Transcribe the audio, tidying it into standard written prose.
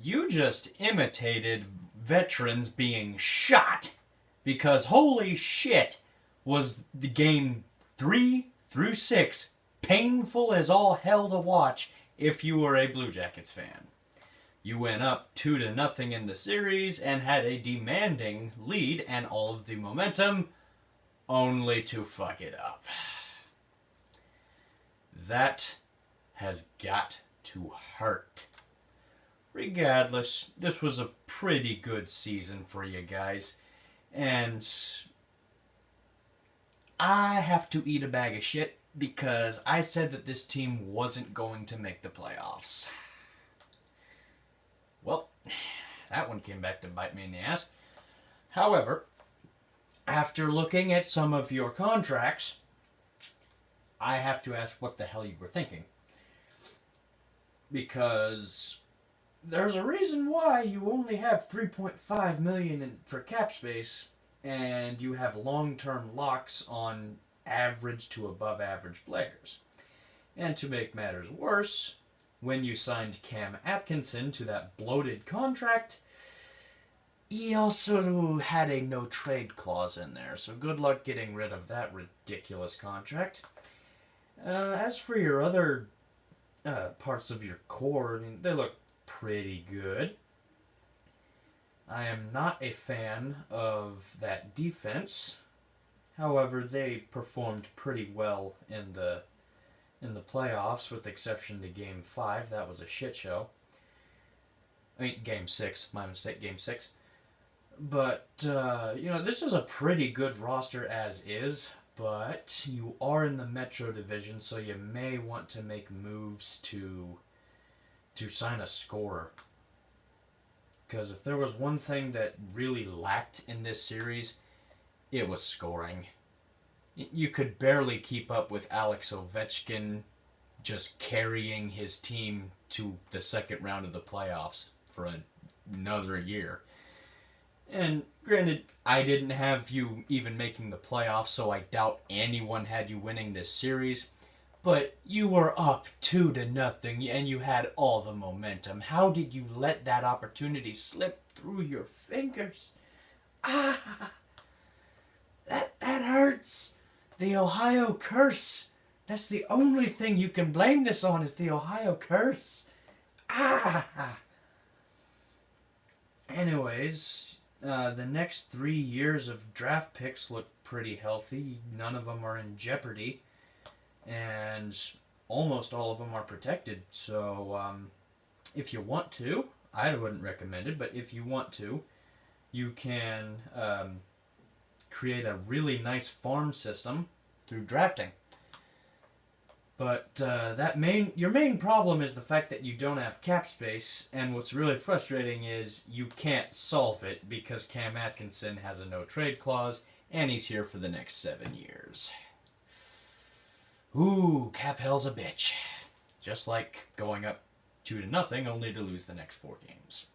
You just imitated veterans being shot because holy shit was the game 3 through 6 painful as all hell to watch if you were a Blue Jackets fan. You went up 2-0 in the series and had a demanding lead and all of the momentum, only to fuck it up. That has got to hurt. Regardless, this was a pretty good season for you guys, and I have to eat a bag of shit because I said that this team wasn't going to make the playoffs. Well, that one came back to bite me in the ass. However, after looking at some of your contracts, I have to ask what the hell you were thinking. Because there's a reason why you only have $3.5 million for cap space and you have long-term locks on average to above average players. And to make matters worse, when you signed Cam Atkinson to that bloated contract, he also had a no trade clause in there, so good luck getting rid of that ridiculous contract. As for your other parts of your core, I mean, they look pretty good. I am not a fan of that defense. However, they performed pretty well in the playoffs, with exception to Game 5. That was a shit show. I mean, Game 6. My mistake, Game 6. But, this is a pretty good roster as is, but you are in the Metro Division, so you may want to make moves to sign a scorer. Because if there was one thing that really lacked in this series, it was scoring. You could barely keep up with Alex Ovechkin just carrying his team to the second round of the playoffs for another year. And granted, I didn't have you even making the playoffs, so I doubt anyone had you winning this series. But you were up 2-0 and you had all the momentum. How did you let that opportunity slip through your fingers? That hurts. The Ohio curse. That's the only thing you can blame this on, is the Ohio curse. Anyways, the next 3 years of draft picks look pretty healthy. None of them are in jeopardy. And almost all of them are protected. So, if you want to, I wouldn't recommend it, but if you want to, you can create a really nice farm system through drafting. But your main problem is the fact that you don't have cap space, and what's really frustrating is you can't solve it because Cam Atkinson has a no trade clause, and he's here for the next 7 years. Ooh, cap hell's a bitch. Just like going up 2-0 only to lose the next 4 games.